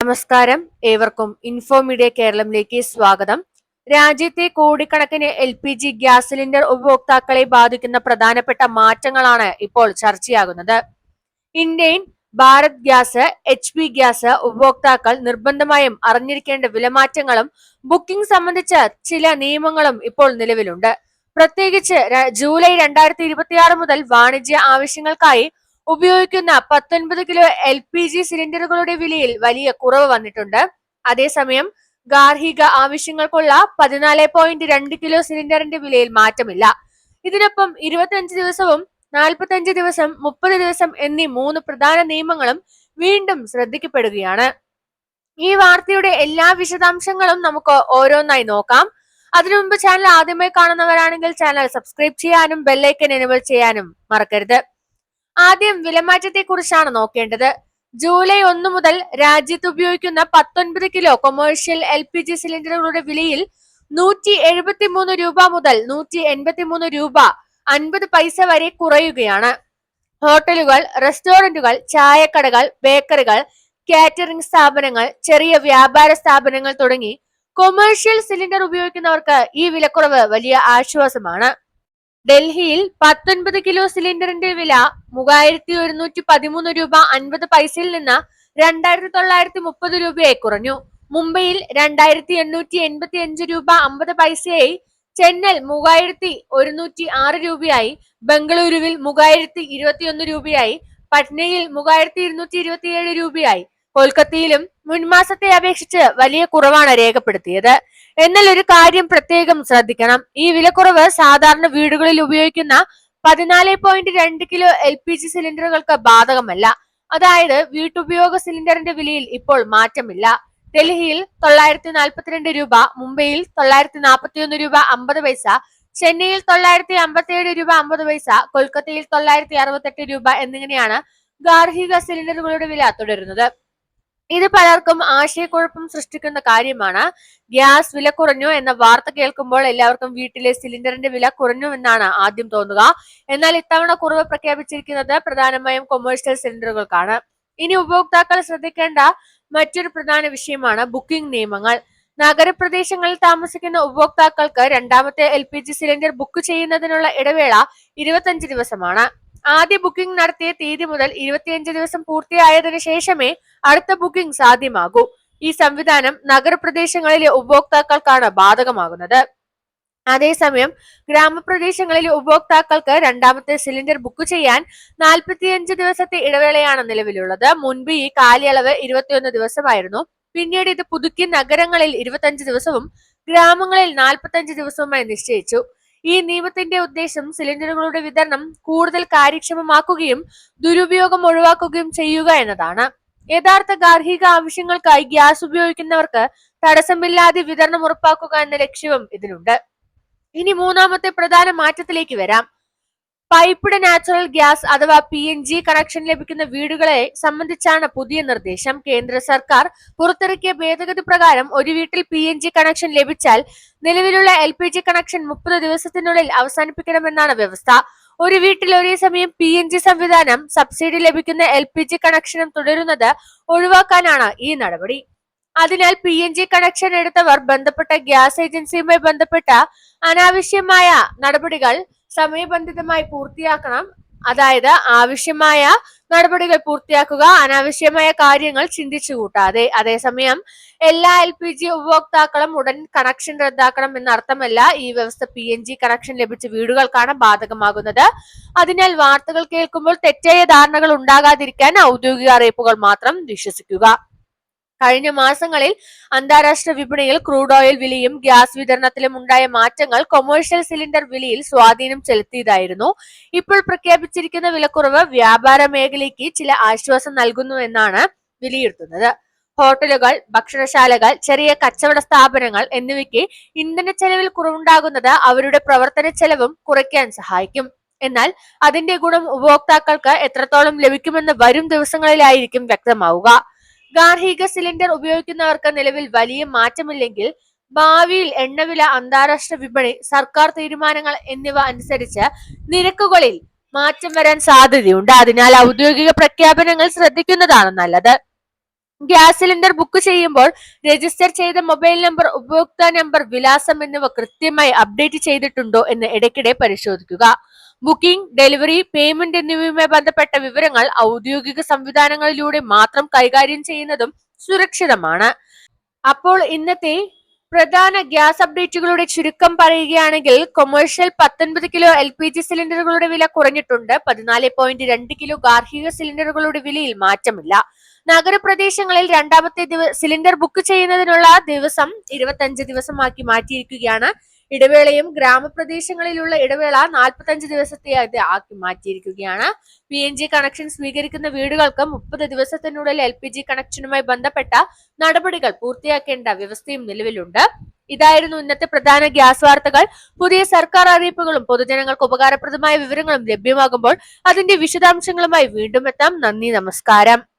നമസ്കാരം, ഏവർക്കും info media കേരളത്തിലേക്ക് സ്വാഗതം. രാജ്യത്തെ കോടിക്കണക്കിന് LPG ഗ്യാസ് സിലിണ്ടർ ഉപഭോക്താക്കളെ ബാധിക്കുന്ന പ്രധാനപ്പെട്ട മാറ്റങ്ങളാണ് ഇപ്പോൾ ചർച്ചയാകുന്നത്. Indian, Bharat gas, HP gas ഉപഭോക്താക്കൾ നിർബന്ധമായും അറിഞ്ഞിരിക്കേണ്ട വിലമാറ്റങ്ങളും ബുക്കിംഗ് സംബന്ധിച്ച ചില നിയമങ്ങളും ഇപ്പോൾ നിലവിലുണ്ട്. പ്രത്യേകിച്ച് ജൂലൈ 2026 മുതൽ വാണിജ്യ ആവശ്യങ്ങൾക്കായി ഉപയോഗിക്കുന്ന 19 കിലോ LPG സിലിണ്ടറുകളുടെ വിലയിൽ വലിയ കുറവ് വന്നിട്ടുണ്ട്. അതേസമയം ഗാർഹിക ആവശ്യങ്ങൾക്കുള്ള 14.2 കിലോ സിലിണ്ടറിന്റെ വിലയിൽ മാറ്റമില്ല. ഇതിനൊപ്പം 25 ദിവസവും 45 ദിവസം, 30 ദിവസം എന്നീ 3 പ്രധാന നിയമങ്ങളും വീണ്ടും ശ്രദ്ധിക്കപ്പെടുകയാണ്. ഈ വാർത്തയുടെ എല്ലാ വിശദാംശങ്ങളും നമുക്ക് ഓരോന്നായി നോക്കാം. അതിനു മുമ്പ് ചാനൽ ആദ്യമായി കാണുന്നവരാണെങ്കിൽ ചാനൽ സബ്സ്ക്രൈബ് ചെയ്യാനും ബെല്ലൈക്കൻ എനേബിൾ ചെയ്യാനും മറക്കരുത്. ആദ്യം വിലമാറ്റത്തെ കുറിച്ചാണ് നോക്കേണ്ടത്. ജൂലൈ 1 മുതൽ രാജ്യത്ത് ഉപയോഗിക്കുന്ന 19 കിലോ കൊമേഴ്ഷ്യൽ LPG സിലിണ്ടറുകളുടെ വിലയിൽ 173 രൂപ മുതൽ 183 രൂപ 50 പൈസ വരെ കുറയുകയാണ്. ഹോട്ടലുകൾ, റെസ്റ്റോറന്റുകൾ, ചായക്കടകൾ, ബേക്കറികൾ, കാറ്ററിംഗ് സ്ഥാപനങ്ങൾ, ചെറിയ വ്യാപാര സ്ഥാപനങ്ങൾ തുടങ്ങി കൊമേഴ്ഷ്യൽ സിലിണ്ടർ ഉപയോഗിക്കുന്നവർക്ക് ഈ വിലക്കുറവ് വലിയ ആശ്വാസമാണ്. ഡൽഹിയിൽ 19 കിലോ സിലിണ്ടറിന്റെ വില 3113 രൂപ 50 പൈസയിൽ നിന്ന് 2930 രൂപയായി കുറഞ്ഞു. മുംബൈയിൽ 2885 രൂപ 50 പൈസയായി, ചെന്നൈ 3106 രൂപയായി, ബംഗളൂരുവിൽ 3021 രൂപയായി, പട്നയിൽ 3227 രൂപയായി. കൊൽക്കത്തയിലും മുൻമാസത്തെ അപേക്ഷിച്ച് വലിയ കുറവാണ് രേഖപ്പെടുത്തിയത്. എന്നാൽ ഒരു കാര്യം പ്രത്യേകം ശ്രദ്ധിക്കണം. ഈ വിലക്കുറവ് സാധാരണ വീടുകളിൽ ഉപയോഗിക്കുന്ന 14.2 കിലോ LPG സിലിണ്ടറുകൾക്ക് ബാധകമല്ല. അതായത് വീട്ടുപയോഗ സിലിണ്ടറിന്റെ വിലയിൽ ഇപ്പോൾ മാറ്റമില്ല. ഡൽഹിയിൽ 942 രൂപ, മുംബൈയിൽ 941 രൂപ 50 പൈസ, ചെന്നൈയിൽ 957 രൂപ 50 പൈസ, കൊൽക്കത്തയിൽ 968 രൂപ എന്നിങ്ങനെയാണ് ഗാർഹിക സിലിണ്ടറുകളുടെ വില തുടരുന്നത്. ഇത് പലർക്കും ആശയക്കുഴപ്പം സൃഷ്ടിക്കുന്ന കാര്യമാണ്. ഗ്യാസ് വില കുറഞ്ഞു എന്ന വാർത്ത കേൾക്കുമ്പോൾ എല്ലാവർക്കും വീട്ടിലെ സിലിണ്ടറിന്റെ വില കുറഞ്ഞു എന്നാണ് ആദ്യം തോന്നുക. എന്നാൽ ഇത്തവണ കുറവ് പ്രഖ്യാപിച്ചിരിക്കുന്നത് പ്രധാനമായും കൊമേഴ്ഷ്യൽ സിലിണ്ടറുകൾക്കാണ്. ഇനി ഉപഭോക്താക്കൾ ശ്രദ്ധിക്കേണ്ട മറ്റൊരു പ്രധാന വിഷയമാണ് ബുക്കിംഗ് നിയമങ്ങൾ. നഗരപ്രദേശങ്ങളിൽ താമസിക്കുന്ന ഉപഭോക്താക്കൾക്ക് രണ്ടാമത്തെ LPG സിലിണ്ടർ ബുക്ക് ചെയ്യുന്നതിനുള്ള ഇടവേള 25 ദിവസമാണ്. ആദ്യ ബുക്കിംഗ് നടത്തിയ തീയതി മുതൽ 25 ദിവസം പൂർത്തിയായതിനു ശേഷമേ അടുത്ത ബുക്കിംഗ് സാധ്യമാകൂ. ഈ സംവിധാനം നഗരപ്രദേശങ്ങളിലെ ഉപഭോക്താക്കൾക്കാണ് ബാധകമാകുന്നത്. അതേസമയം ഗ്രാമപ്രദേശങ്ങളിലെ ഉപഭോക്താക്കൾക്ക് രണ്ടാമത്തെ സിലിണ്ടർ ബുക്ക് ചെയ്യാൻ 45 ദിവസത്തെ ഇടവേളയാണ് നിലവിലുള്ളത്. മുൻപ് ഈ കാലയളവ് 21 ദിവസമായിരുന്നു. പിന്നീട് ഇത് പുതുക്കി നഗരങ്ങളിൽ 25 ദിവസവും ഗ്രാമങ്ങളിൽ 45 ദിവസവുമായി നിശ്ചയിച്ചു. ഈ നിയമത്തിന്റെ ഉദ്ദേശം സിലിണ്ടറുകളുടെ വിതരണം കൂടുതൽ കാര്യക്ഷമമാക്കുകയും ദുരുപയോഗം ഒഴിവാക്കുകയും ചെയ്യുക എന്നതാണ്. യഥാർത്ഥ ഗാർഹിക ആവശ്യങ്ങൾക്കായി ഗ്യാസ് ഉപയോഗിക്കുന്നവർക്ക് തടസ്സമില്ലാതെ വിതരണം ഉറപ്പാക്കുക എന്ന ലക്ഷ്യവും ഇതിനുണ്ട്. ഇനി മൂന്നാമത്തെ പ്രധാന മാറ്റത്തിലേക്ക് വരാം. പൈപ്പ്ഡ് നാച്ചുറൽ ഗ്യാസ് അഥവാ PNG കണക്ഷൻ ലഭിക്കുന്ന വീടുകളെ സംബന്ധിച്ചാണ് പുതിയ നിർദ്ദേശം. കേന്ദ്ര സർക്കാർ പുറത്തിറക്കിയ ഭേദഗതി പ്രകാരം ഒരു വീട്ടിൽ PNG കണക്ഷൻ ലഭിച്ചാൽ നിലവിലുള്ള LPG കണക്ഷൻ 30 ദിവസത്തിനുള്ളിൽ അവസാനിപ്പിക്കണമെന്നാണ് വ്യവസ്ഥ. ഒരു വീട്ടിൽ ഒരേ സമയം PNG സംവിധാനം, സബ്സിഡി ലഭിക്കുന്ന LPG കണക്ഷനും തുടരുന്നത് ഒഴിവാക്കാനാണ് ഈ നടപടി. അതിനാൽ PNG കണക്ഷൻ എടുത്തവർ ബന്ധപ്പെട്ട ഗ്യാസ് ഏജൻസിയുമായി ബന്ധപ്പെട്ട അനാവശ്യമായ നടപടികൾ സമയബന്ധിതമായി പൂർത്തിയാക്കണം. അതായത് ആവശ്യമായ നടപടികൾ പൂർത്തിയാക്കുക, അനാവശ്യമായ കാര്യങ്ങൾ ചിന്തിച്ചു കൂട്ടാതെ. അതേസമയം എല്ലാ LPG ഉപഭോക്താക്കളും ഉടൻ കണക്ഷൻ റദ്ദാക്കണം എന്ന അർത്ഥമല്ല. ഈ വ്യവസ്ഥ PNG കണക്ഷൻ ലഭിച്ച വീടുകൾക്കാണ് ബാധകമാകുന്നത്. അതിനാൽ വാർത്തകൾ കേൾക്കുമ്പോൾ തെറ്റായ ധാരണകൾ ഉണ്ടാകാതിരിക്കാൻ ഔദ്യോഗിക അറിയിപ്പുകൾ മാത്രം വിശ്വസിക്കുക. കഴിഞ്ഞ മാസങ്ങളിൽ അന്താരാഷ്ട്ര വിപണിയിൽ ക്രൂഡ് ഓയിൽ വിലയും ഗ്യാസ് വിതരണത്തിലും ഉണ്ടായ മാറ്റങ്ങൾ കൊമേഴ്ഷ്യൽ സിലിണ്ടർ വിലയിൽ സ്വാധീനം ചെലുത്തിയതായിരുന്നു. ഇപ്പോൾ പ്രഖ്യാപിച്ചിരിക്കുന്ന വിലക്കുറവ് വ്യാപാര മേഖലയ്ക്ക് ചില ആശ്വാസം നൽകുന്നു എന്നാണ് വിലയിരുത്തുന്നത്. ഹോട്ടലുകൾ, ഭക്ഷണശാലകൾ, ചെറിയ കച്ചവട സ്ഥാപനങ്ങൾ എന്നിവയ്ക്ക് ഇന്ധന ചെലവിൽ കുറവുണ്ടാകുന്നത് അവരുടെ പ്രവർത്തന ചെലവും കുറയ്ക്കാൻ സഹായിക്കും. എന്നാൽ അതിന്റെ ഗുണം ഉപഭോക്താക്കൾക്ക് എത്രത്തോളം ലഭിക്കുമെന്ന് വരും ദിവസങ്ങളിലായിരിക്കും വ്യക്തമാവുക. ഗാർഹിക സിലിണ്ടർ ഉപയോഗിക്കുന്നവർക്ക് നിലവിൽ വലിയ മാറ്റമില്ലെങ്കിൽ ഭാവിയിൽ എണ്ണവില, അന്താരാഷ്ട്ര വിപണി, സർക്കാർ തീരുമാനങ്ങൾ എന്നിവ അനുസരിച്ച് നിരക്കുകളിൽ മാറ്റം വരാൻ സാധ്യതയുണ്ട്. അതിനാൽ ഔദ്യോഗിക പ്രഖ്യാപനങ്ങൾ ശ്രദ്ധിക്കുന്നതാണ് നല്ലത്. ഗ്യാസ് സിലിണ്ടർ ബുക്ക് ചെയ്യുമ്പോൾ രജിസ്റ്റർ ചെയ്ത മൊബൈൽ നമ്പർ, ഉപഭോക്താ നമ്പർ, വിലാസം എന്നിവ കൃത്യമായി അപ്ഡേറ്റ് ചെയ്തിട്ടുണ്ടോ എന്ന് ഇടയ്ക്കിടെ പരിശോധിക്കുക. ബുക്കിംഗ്, ഡെലിവറി, പേയ്മെന്റ് എന്നിവയുമായി ബന്ധപ്പെട്ട വിവരങ്ങൾ ഔദ്യോഗിക സംവിധാനങ്ങളിലൂടെ മാത്രം കൈകാര്യം ചെയ്യുന്നതും സുരക്ഷിതമാണ്. അപ്പോൾ ഇന്നത്തെ പ്രധാന ഗ്യാസ് അപ്ഡേറ്റുകളുടെ ചുരുക്കം പറയുകയാണെങ്കിൽ, കൊമേഴ്ഷ്യൽ 19 കിലോ LPG സിലിണ്ടറുകളുടെ വില കുറഞ്ഞിട്ടുണ്ട്. 14.2 കിലോ ഗാർഹിക സിലിണ്ടറുകളുടെ വിലയിൽ മാറ്റമില്ല. നഗരപ്രദേശങ്ങളിൽ രണ്ടാമത്തെ സിലിണ്ടർ ബുക്ക് ചെയ്യുന്നതിനുള്ള ദിവസം 25 ദിവസമാക്കി മാറ്റിയിരിക്കുകയാണ്. ഇടവേളയും ഗ്രാമപ്രദേശങ്ങളിലുള്ള ഇടവേള 45 ദിവസത്തെ ആക്കി മാറ്റിയിരിക്കുകയാണ്. PNG കണക്ഷൻ സ്വീകരിക്കുന്ന വീടുകൾക്ക് 30 ദിവസത്തിനുള്ളിൽ LPG കണക്ഷനുമായി ബന്ധപ്പെട്ട നടപടികൾ പൂർത്തിയാക്കേണ്ട വ്യവസ്ഥയും നിലവിലുണ്ട്. ഇതായിരുന്നു ഇന്നത്തെ പ്രധാന ഗ്യാസ് വാർത്തകൾ. പുതിയ സർക്കാർ അറിയിപ്പുകളും പൊതുജനങ്ങൾക്ക് ഉപകാരപ്രദമായ വിവരങ്ങളും ലഭ്യമാകുമ്പോൾ അതിന്റെ വിശദാംശങ്ങളുമായി വീണ്ടും എത്താം. നന്ദി, നമസ്കാരം.